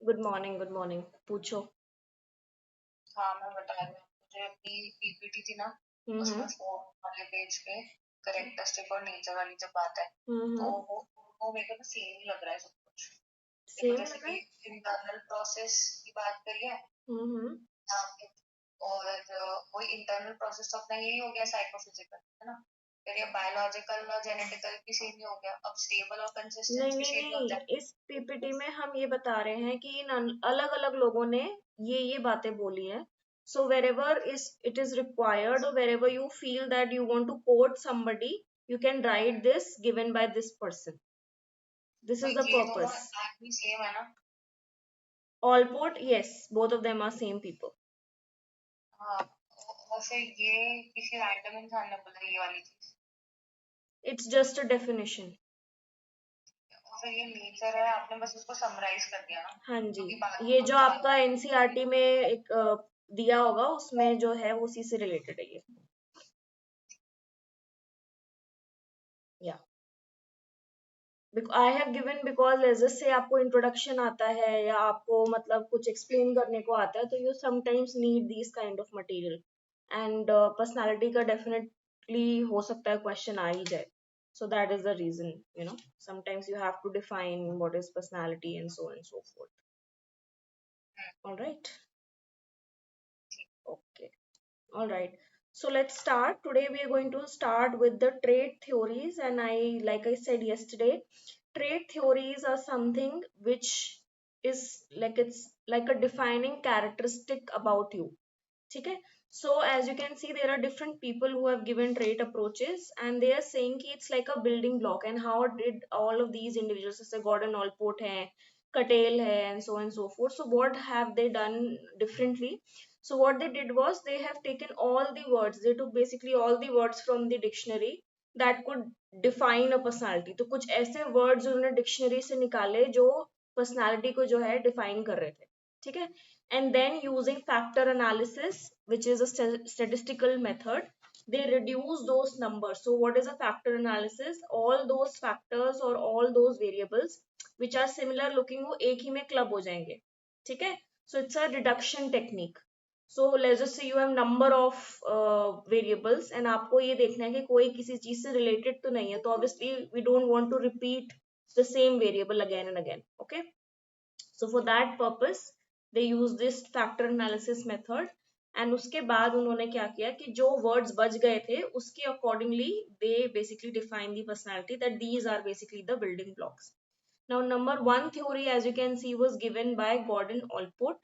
Good morning. पूछो। हाँ मैं बता रही हूँ मुझे अपनी पीपीटी थी ना हम्म। उसमें फोर वाले पेज पे करेक्टरिस्टिक और नेचर वाली जब बात है तो हम्म। वो मेरे को ना सेम ही लग रहा है सब कुछ। देखो सेम जैसे लगा कि है। इंटरनल प्रोसेस की बात करी है हम्म। यहाँ पे और वही इंटरनल प्रोसेस तो अपना यही हो गया साइकोफिजिकल है ना। फिर ये बायोलॉजिकल और जेनेटिकल भी सेम ही हो गया। अब स्टेबल और नहीं कंसिस्टेंट भी नहीं सेम ही होता है। नहीं, इस पीपीटी में हम ये बता रहे हैं कि इन अलग अलग लोगों ने ये बातें बोली हैं। सो wherever is it is required or wherever you feel that you want to quote somebody, you can write this given by this person. This तो is the ये दोनों purpose. आदमी सेम है ना। All put, yes, both of them are same people. हाँ और फिर ये किसी रैंडम इंसान ने बोला ये वाली चीज। It's just a definition. और फिर ये नेचर है आपने बस उसको समराइज कर दिया ना हाँ जी। क्योंकि बाद में ये हम जो जान आपका एनसीईआरटी में एक दिया होगा उसमें जो है वो उसी से रिलेटेड है ये। या I have given because as से आपको इंट्रोडक्शन आता है या आपको मतलब कुछ एक्सप्लेन करने को आता है तो you sometimes need this kind of material. And personality का डेफिनेटली हो सकता है क्वेश्चन आ ही जाए। So that is the reason, sometimes you have to define what is personality and so on and so forth. All right. Okay. All right. So let's start. Today we are going to start with the trait theories. And like I said yesterday, trait theories are something which is like it's like a defining characteristic about you. Okay. So as you can see, there are different people who have given trait approaches, and they are saying कि it's like a building block. And how did all of these individuals, जैसे Gordon Allport है, Cattell है, and so on and so forth. So what have they done differently? So what they did was they have taken all the words. They took basically all the words from the dictionary that could define a personality. तो कुछ ऐसे words उन्होंने dictionary से निकाले जो personality को जो है define कर रहे थे. ठीक है. And then using factor analysis, which is a statistical method, they reduce those numbers. So what is a factor analysis? All those factors or all those variables which are similar looking वो एक ही में club हो जाएंगे. ठीक है. So it's a reduction technique. So let's just say you have number of variables and आपको ये देखना है कि कोई किसी चीज से related तो नहीं है. तो obviously we don't want to repeat the same variable again and again. Okay. So for that purpose they use this factor analysis method. And उसके बाद उन्होंने क्या किया कि जो words बच गए थे उसके accordingly they basically define the personality that these are basically the building blocks. Now number one theory, as you can see, was given by Gordon Allport.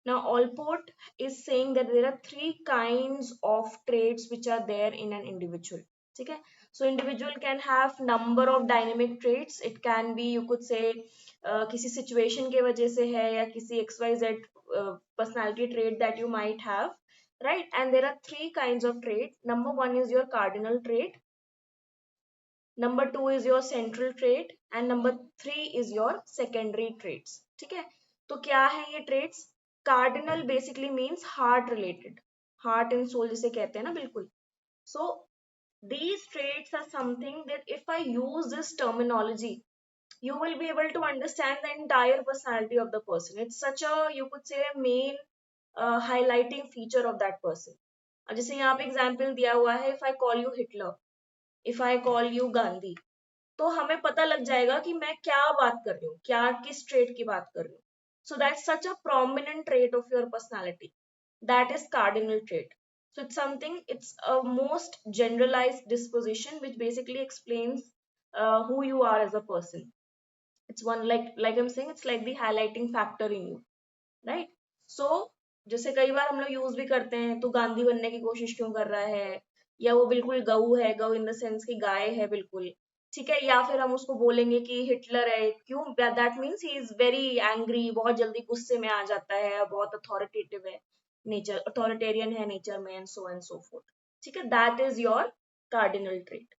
Now Allport is saying that there are three kinds of traits which are there in an individual. Okay, so individual can have number of dynamic traits. It can be, you could say, किसी situation के वजह से है या किसी XYZ personality trait that you might have, right? And there are three kinds of trait. Number one is your cardinal trait. Number two is your central trait, and number three is your secondary traits. ठीक है. तो क्या है ये traits? Cardinal basically means heart related, heart and soul जिसे कहते हैं ना, बिल्कुल. So these traits are something that if I use this terminology, you will be able to understand the entire personality of the person. It's such a, you could say, a main highlighting feature of that person. अब जैसे यहाँ पे example दिया हुआ है, if I call you Hitler, if I call you Gandhi, तो हमें पता लग जाएगा कि मैं क्या बात कर रही हूँ, क्या किस ट्रेट की बात कर रही हूँ. So that's such a prominent trait of your personality. That is cardinal trait. So it's something, it's a most generalized disposition which basically explains who you are as a person. It's one, like I'm saying, it's like the highlighting factor in you, right? So जैसे कई बार हम लोग use भी करते हैं, तो गांधी बनने की कोशिश क्यों कर रहा है, या वो बिल्कुल गऊ है, गऊ इन द सेंस की गाय है बिल्कुल. ठीक है. या फिर हम उसको बोलेंगे कि हिटलर है, क्यों? That means he is very angry, बहुत जल्दी गुस्से में आ जाता है, बहुत अथॉरिटेटिव है नेचर, अथॉरिटेरियन है नेचर में, एंड सो फोर्थ. ठीक है. That is your cardinal trait.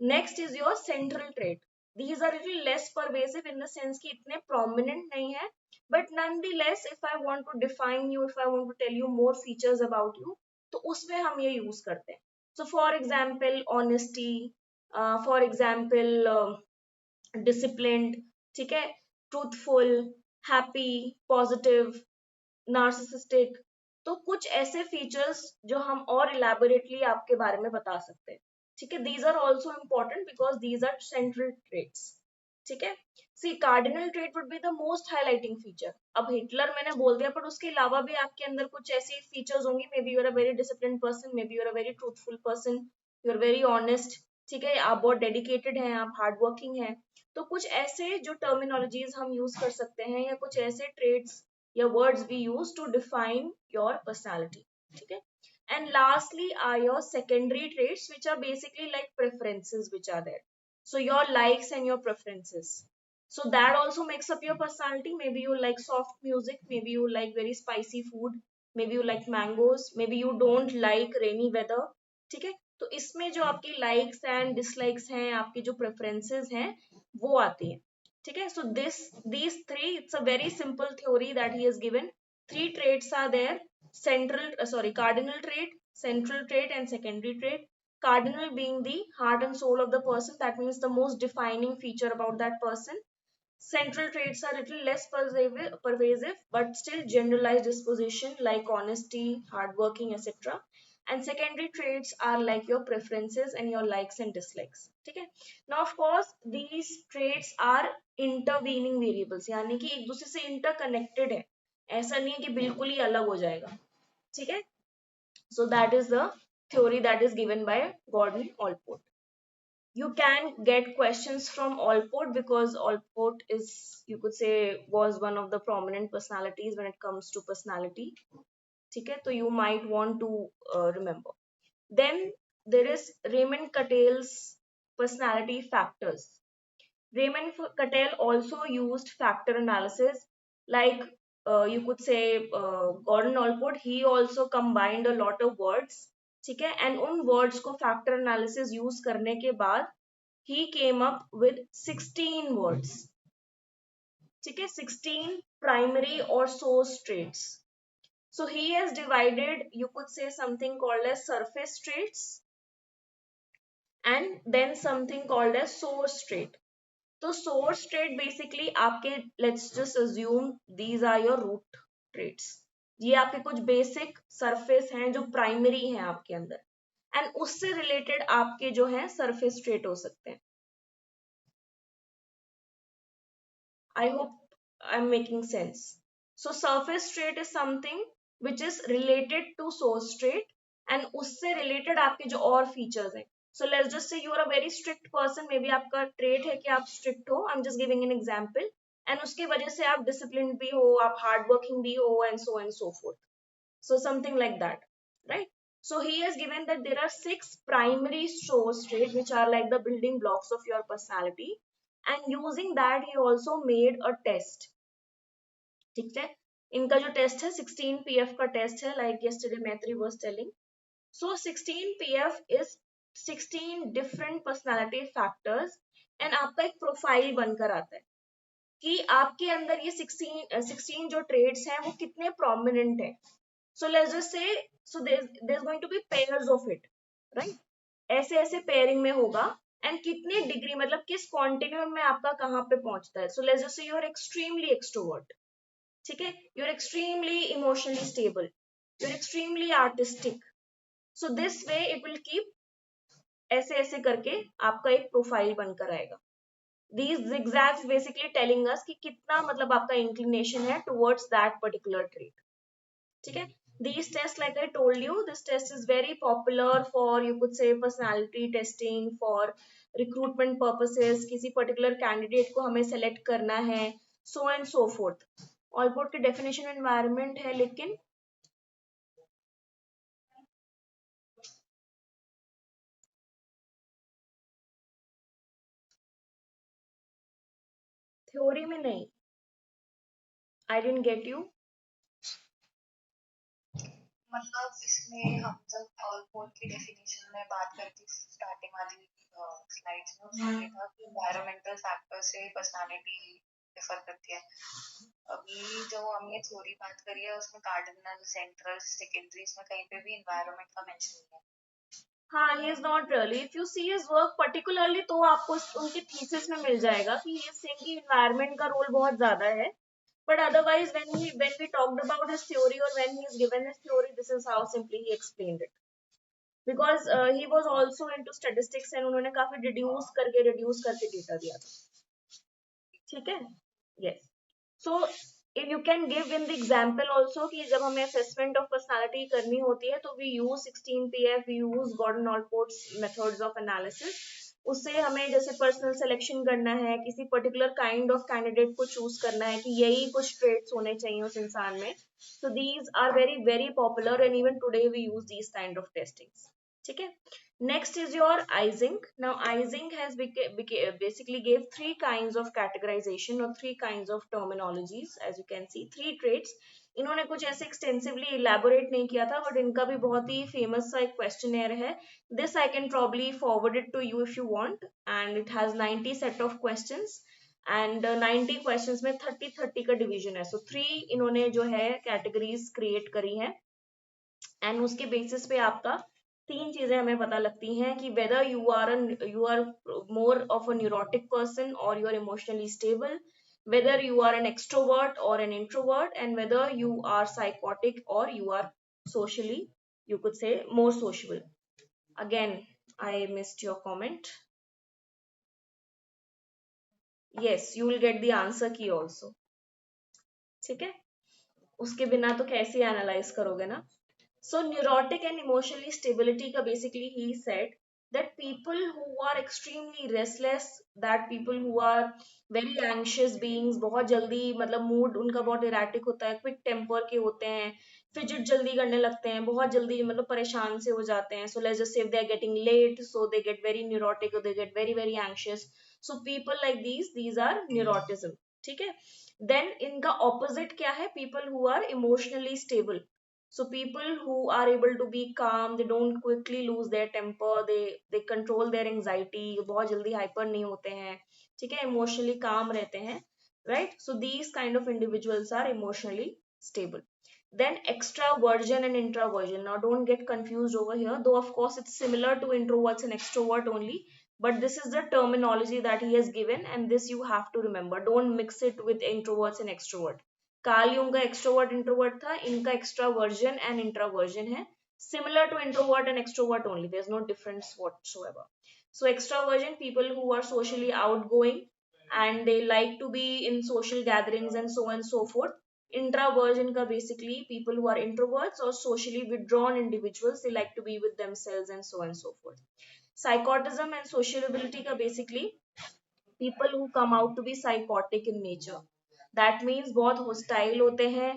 Next is your central trait. These are little less pervasive in the sense कि इतने prominent नहीं है, but nonetheless if I want to define you, if I want to tell you more features about you, तो उसमें हम ये use करते हैं. So for example honesty, for example disciplined, ठीक है, truthful, हैप्पी, पॉजिटिव, नार्सिसिस्टिक। तो कुछ ऐसे फीचर्स जो हम और इलेबोरेटली आपके बारे में बता सकते हैं। ठीक है, these are also important because these are central traits. ठीक है, see cardinal trait would be the most highlighting feature. अब हिटलर मैंने बोल दिया, पर उसके अलावा भी आपके अंदर कुछ ऐसी फीचर्स होंगी। May be you are a very discipline person, may be you are a very truthful person, you are very honest. ठीक है, आप बहुत डेडिकेटेड हैं, आप हार्ड वर्किंग हैं। तो कुछ ऐसे जो टर्मिनोलॉजीज हम यूज कर सकते हैं, या कुछ ऐसे ट्रेड्स या words we use to define your personality. ठीक है, and lastly are your secondary traits, which are basically like preferences which are there. So your likes and your preferences, so that also makes up your personality. Maybe you like soft music, maybe you like very spicy food, maybe you like mangoes, maybe you don't like rainy weather. ठीक है, तो इसमें जो आपकी likes and dislikes हैं, आपकी जो preferences हैं, वो आती हैं। ठीक है, so these three, it's a very simple theory that he has given. Three traits are there: cardinal trait, central trait, and secondary trait. Cardinal being the heart and soul of the person, that means the most defining feature about that person. Central traits are little less pervasive, but still generalized disposition like honesty, hardworking, etc. And secondary traits are like your preferences and your likes and dislikes. Okay. Now, of course, these traits are intervening variables, यानी कि एक दूसरे से interconnected है, ऐसा नहीं है कि बिल्कुल ही अलग हो जाएगा। ठीक है, so that is the theory that is given by Gordon Allport. You can get questions from Allport because Allport is, you could say, was one of the prominent personalities when it comes to personality. ठीक है, तो you might want to remember. Then there is Raymond Cattell's personality factors. Raymond Cattell also used factor analysis, like you could say Gordon Allport. He also combined a lot of words. ठीक है, and उन words को factor analysis use करने के बाद he came up with 16 words. ठीक है, 16 primary or source traits. So he has divided, you could say, something called as surface traits and then something called as source trait. तो source trait basically आपके, let's just assume these are your root traits. ये आपके कुछ basic surface हैं जो primary हैं आपके अंदर, and उससे related आपके जो है surface trait हो सकते हैं. I hope I'm making sense. So surface trait is something which is related to source trait, and उससे related आपके जो और features हैं. So let's just say you are a very strict person. Maybe आपका trait है कि आप strict हो. I'm just giving an example. And उसके वजह से आप disciplined भी हो, आप hardworking भी हो, and so on and so forth. So something like that, right? So he has given that there are 6 primary source traits which are like the building blocks of your personality, and using that he also made a test. ठीक है, इनका जो test है 16 pf का test है, like yesterday Maitri was telling. So 16 pf is 16 different personality factors, and आपका एक profile बनकर आता है कि आपके अंदर ये 16 जो ट्रेड्स हैं वो कितने प्रोमिनेंट है. So let's just say, so there's going to be pairs of it, right? ऐसे ऐसे पेयरिंग में होगा, एंड कितने डिग्री, मतलब किस क्वांटिन्यूम में आपका कहाँ पे पहुंचता है. So let's just say you are extremely extrovert. ठीक है, you are extremely emotionally stable, you are extremely artistic. So this way it will keep ऐसे ऐसे करके आपका एक प्रोफाइल बनकर आएगा. These zigzags basically telling us कि कितना मतलब आपका इंक्लिनेशन है towards that particular trait. ठीक है, these tests, like I told you, this test is very popular for, you could say, personality testing, for recruitment purposes. किसी particular candidate को हमें select करना है, so and so forth. Allport की definition environment है, लेकिन थ्योरी में नहीं. I didn't get you. मतलब इसमें हम जब ऑलपोर्ट की डेफिनेशन में बात करती स्टार्टिंग वाली स्लाइड्स में उसमें ये था कि एनवायरमेंटल फैक्टर से पर्सनालिटी डिफर करती है. अभी जो हमने थ्योरी बात करी है उसमें कार्डिनल, सेंट्रल, सेकेंडरी, इसमें कहीं पे भी एनवायरमेंट का मेंशन नहीं है. हाँ, he is not really. If you see his work particularly, तो आपको उनके थीसिस में मिल जाएगा कि ये सेम की इन्वायरमेंट का रोल बहुत ज्यादा है. But otherwise, when we talked about his theory, or when he's given his theory, this is how simply he explained it. Because he was also into statistics, and उन्होंने काफी reduce करके data दिया था. ठीक है. Yes. So if you can give in the example also कि जब हमें assessment of personality करनी होती है तो we use 16PF, we use Gordon Allport's methods of analysis. उससे हमें जैसे पर्सनल सिलेक्शन करना है, किसी पर्टिकुलर काइंड ऑफ कैंडिडेट को चूज करना है कि यही कुछ ट्रेट्स होने चाहिए उस इंसान में. So these are very very popular, and even today we use these kind of testings. ठीक है. Next is your Ising. Now Ising has basically gave three kinds of categorization or three kinds of terminologies. As you can see, three traits. इन्होंने कुछ ऐसे extensively elaborate नहीं किया था, but इनका भी बहुत ही famous सा एक questionnaire है. This I can probably forward it to you if you want, and it has 90 set of questions. And 90 questions में 30-30 का division है. So three इन्होंने जो है categories create करी हैं, एंड उसके बेसिस पे आपका तीन चीजें हमें पता लगती हैं कि whether you are more of a neurotic person और you are emotionally stable, whether you are an extrovert or an introvert, and whether you are psychotic or you are socially, you could say, more sociable. Again, I missed your comment. Yes, you will get the answer key also. ठीक है. उसके बिना तो कैसे analyse करोगे ना. So neurotic and emotionally stability का basically he said that people who are extremely restless, that people who are very anxious beings, बहुत जल्दी मतलब मूड उनका बहुत erratic होता है, क्विक टेम्पर के होते हैं, फिजिट जल्दी करने लगते हैं, बहुत जल्दी मतलब परेशान से हो जाते हैं. So let's just say if they are getting late, so they get very neurotic or they get very very anxious. So people like these are neurotism. ठीक है. Then इनका opposite क्या है? People who are emotionally stable. So people who are able to be calm, they don't quickly lose their temper, they control their anxiety, बहुत जल्दी hyper नहीं होते हैं. ठीक है. Emotionally calm रहते हैं. Right. So these kind of individuals are emotionally stable. Then extraversion and introversion. Now don't get confused over here, though of course it's similar to introverts and extrovert only, but this is the terminology that he has given, and this you have to remember. Don't mix it with introverts and extrovert. Carl Jung का extrovert introvert था, इनका extraversion and introversion है. Similar to introvert and extrovert only, there's no difference whatsoever. So extraversion, people who are socially outgoing and they like to be in social gatherings and so on and so forth. Introversion ka basically people who are introverts or socially withdrawn individuals, they like to be with themselves and so on and so forth. Psychotism and sociability ka basically people who come out to be psychotic in nature. That means बहुत hostile होते हैं,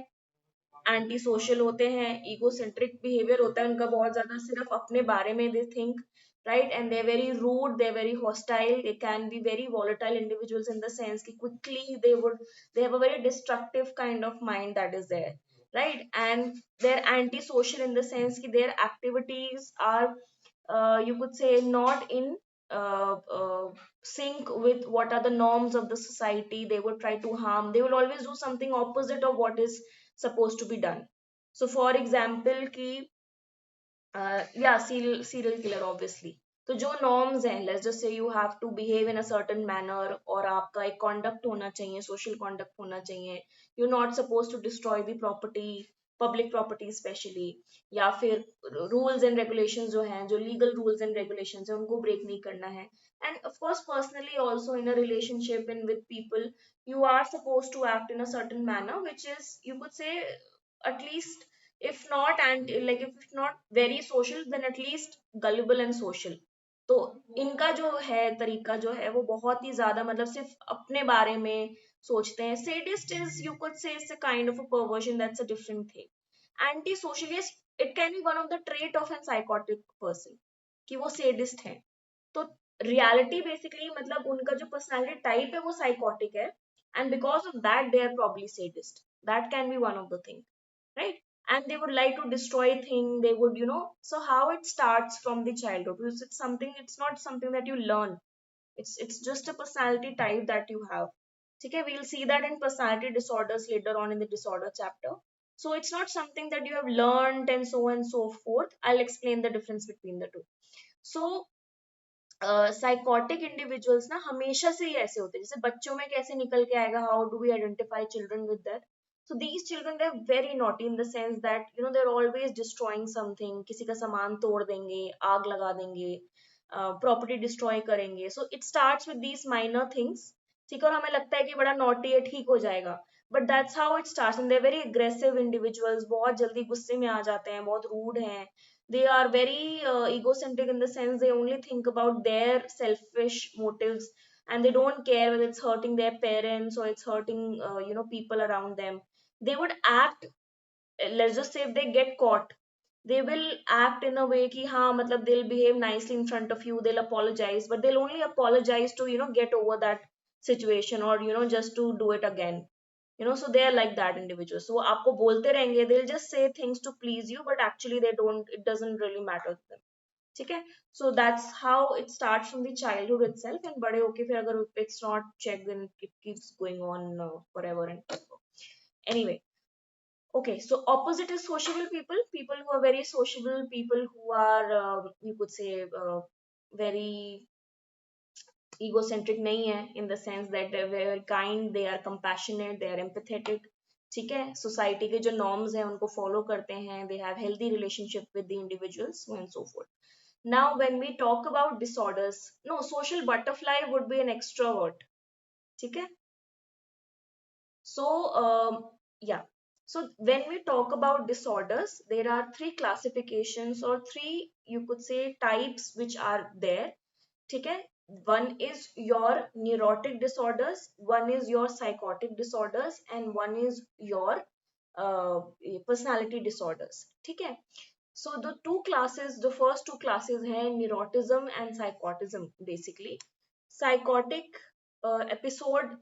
anti social होते हैं, egocentric behaviour होता है उनका बहुत ज्यादा, सिर्फ अपने बारे में they think, right? And they're very rude, they're very hostile, they can be very volatile individuals in the sense कि quickly they have a very destructive kind of mind that is there, right? And they're anti-social in the sense कि their activities are you could say not in sync with what are the norms of the society. They would try to harm, they will always do something opposite of what is supposed to be done. So for example कि yeah, serial killer obviously. तो जो norms हैं, let's just say you have to behave in a certain manner, और आपका एक conduct होना चाहिए, social conduct होना चाहिए. You not supposed to destroy the property, public property specially, या फिर रूल्स एंड रेगुलेशंस जो हैं, जो लीगल रूल्स एंड रेगुलेशंस हैं, उनको ब्रेक नहीं करना है. End of course personally also in a relationship and with people, you are supposed to act in a certain manner which is, you could say, at least, if not, and like if not very social, then at least gullible and social. तो इनका जो है तरीका जो है वो बहुत ही ज्यादा मतलब सिर्फ अपने बारे में सोचते हैं. Sadist is, you could say, it's a kind of a perversion, that's a different thing. Anti-social, yes, it can be one of the trait of a psychotic person कि वो sadist है. तो रियलिटी बेसिकली मतलब उनका जो personality type है वो psychotic है, and because of that they are probably sadist. That can be one of the thing, right? And they would like to destroy things, they would, so how it starts from the childhood, because it's not something that you learn. It's just a personality type that you have. Okay, we'll see that in personality disorders later on in the disorder chapter. So it's not something that you have learned and so on and so forth. I'll explain the difference between the two. So psychotic individuals ना हमेशा से ही ऐसे होते हैं, जैसे बच्चों में कैसे निकल के आएगा, how do we identify children with that. So these children they are very naughty in the sense that you know they are always destroying something, किसी का सामान तोड़ देंगे, आग लगा देंगे, प्रॉपर्टी डिस्ट्रॉय करेंगे. So it starts with these minor things. ठीक है, और हमें लगता है कि बड़ा नॉटी है, ठीक हो जाएगा, but that's how it starts. And they very aggressive individuals, बहुत जल्दी गुस्से में आ जाते हैं, बहुत रूड हैं. They are very egocentric in the sense they only think about their selfish motives, and they don't care whether it's hurting their parents or it's hurting people around them. They would act, let's just say if they get caught, they will act in a way ki ha matlab they'll behave nicely in front of you, they'll apologize, but they'll only apologize to get over that situation, or just to do it again. So they are like that individuals. So आपको बोलते रहेंगे, they'll just say things to please you, but actually they don't, it doesn't really matter to them. ठीक है. So that's how it starts from the childhood itself, and बड़े होके फिर अगर it's not checked, then it keeps going on forever and ever. Anyway, okay, so opposite is sociable people, people who are very sociable, people who are you could say very egocentric नहीं है, in the sense that they're very kind, they are compassionate, they are empathetic. ठीक है, society के जो norms हैं उनको follow करते हैं, they have healthy relationship with the individuals, so and so forth. Now when we talk about disorders, no, social butterfly would be an extrovert. ठीक है. So yeah, so when we talk about disorders, there are three classifications, or three, you could say, types which are there. ठीक है. One is your neurotic disorders, one is your psychotic disorders, and one is your personality disorders. ठीक है. So the two classes, the first two classes हैं neurotism and psychotism. Basically psychotic episode,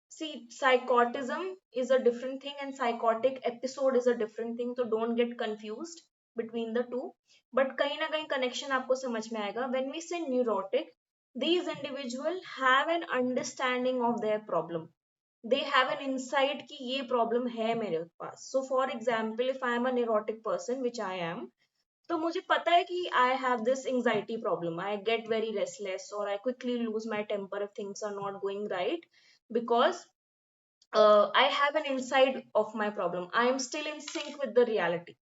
see, psychotism is a different thing and psychotic episode is a different thing, so don't get confused between the two. But कहीं ना कहीं connection आपको समझ में आएगा. When we say neurotic, these individuals have an understanding of their problem. They have an insight कि ये problem है मेरे पास. So for example, if I am a neurotic person, which I am, तो मुझे पता है कि I have this anxiety problem. I get very restless, or I quickly lose my temper if things are not going right, because I have an insight of my problem. I am still in sync with the reality.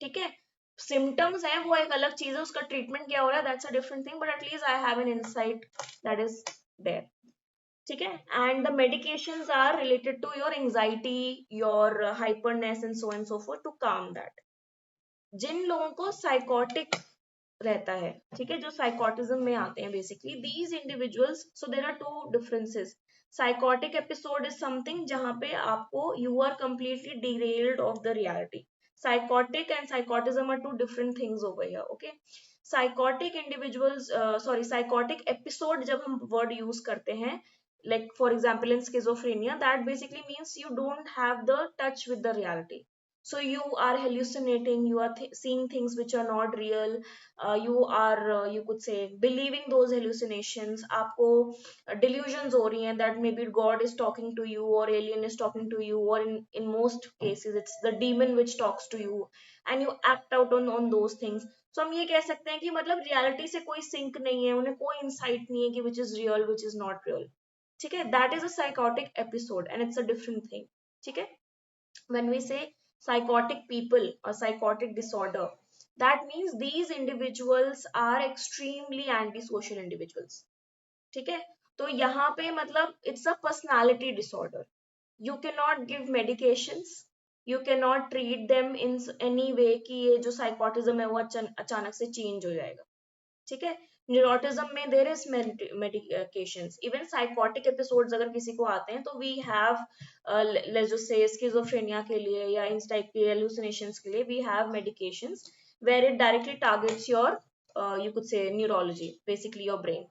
ठीक है. Symptoms हैं वो एक अलग चीज है, उसका treatment क्या हो रहा है, that's a different thing, but at least I have an insight that is there. ठीक है. And the medications are related to your anxiety, your hyperness and so and so forth, to calm that. जिन लोगों को psychotic रहता है, ठीक है, जो साइकोटिज्म में आते हैं, basically these individuals, so there are two differences. Psychotic episode is something जहां पे आपको you are completely derailed of the reality. Psychotic and psychoticism are two different things over here. Okay. Psychotic individuals, sorry, psychotic episode जब हम word use करते हैं, like for example in schizophrenia, that basically means you don't have the touch with the reality. So you are hallucinating, you are seeing things which are not real. You are you could say believing those hallucinations. आपको delusions हो रही हैं that maybe God is talking to you, or alien is talking to you, or in most cases it's the demon which talks to you, and you act out on those things. So हम ये कह सकते हैं कि मतलब reality से कोई sink नहीं है, उन्हें कोई इंसाइट नहीं है कि which is real which is not real. ठीक है. That is a psychotic episode and it's a different thing. ठीक है. when we say psychotic people or psychotic disorder, that means these individuals are extremely antisocial individuals. ठीक है. तो यहाँ पे मतलब it's a personality disorder. You cannot give medications, you cannot treat them in any way कि ये जो psychotism है वो अचानक से change हो जाएगा. ठीक है. न्यूरोटिज्म में there is medications. Even psychotic episodes अगर किसी को आते हैं तो we have, let's just say schizophrenia के लिए या इस टाइप के हेलुसिनेशंस के लिए we have medications where it directly targets your, you could say, neurology, basically your brain.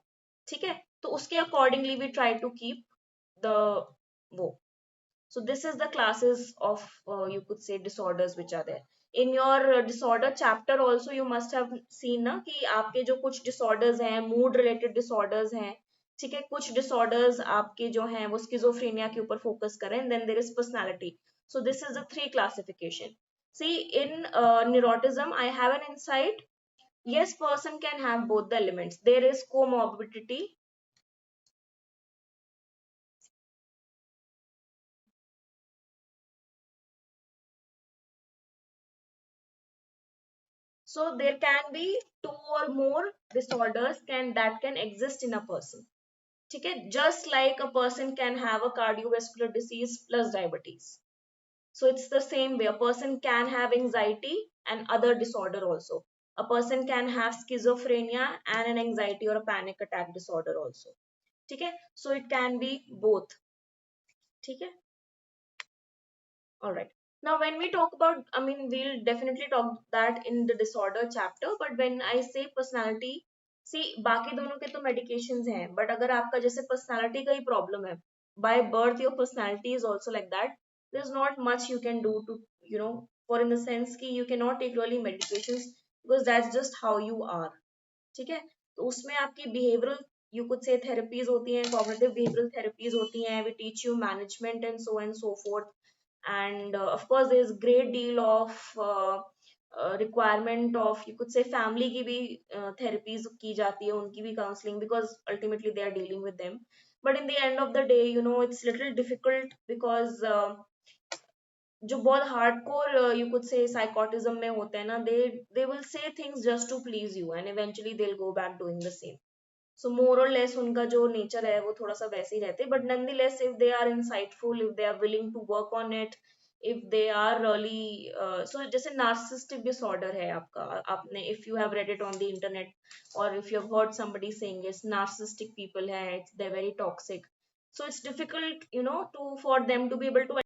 ठीक है. तो उसके accordingly we try to keep the वो. So this is the classes of you could say disorders which are there. In your disorder chapter also you must have seen ना कि आपके जो कुछ disorders हैं, mood related disorders हैं, ठीक है, कुछ disorders आपके जो हैं वो schizophrenia के ऊपर focus करें, and then there is personality. So this is the three classification. See, in neurotism I have an insight, Yes, person can have both the elements. There is comorbidity. So there can be two or more disorders can exist in a person. ठीक है, just like a person can have a cardiovascular disease plus diabetes. So it's the same way. A person can have anxiety and other disorder also. A person can have schizophrenia and an anxiety or a panic attack disorder also. ठीक है, so it can be both. ठीक है. All right. Now, when we talk about, I mean, we'll definitely talk that in the disorder chapter. But when I say personality, see, बाकी दोनों के तो medications हैं. But अगर आपका जैसे personality का ही problem है, by birth your personality is also like that. There's not much you can do to, for in the sense कि you cannot take really medications because that's just how you are. ठीक है. तो उसमें आपकी behavioral you could say therapies होती हैं, cognitive behavioral therapies होती हैं, we teach you management and so and so forth. And of course there is great deal of requirement of you could say family की भी therapies की जाती है, उनकी भी counseling, because ultimately they are dealing with them. But in the end of the day, it's little difficult because जो बहुत hardcore you could से साइकोटिज्म में होते हैं ना, they will say things just to please you and eventually they will go back doing the same. So more or less उनका जो nature है वो थोड़ा सा वैसे ही रहते हैं, but nonetheless if they are insightful, if they are willing to work on it, if they are really so जैसे नार्सिसिस्टिक डिसऑर्डर है आपका, आपने if you have read it on the internet और if you have heard somebody saying it's narcissistic people है, it's they very toxic. So it's difficult, to for them to be able to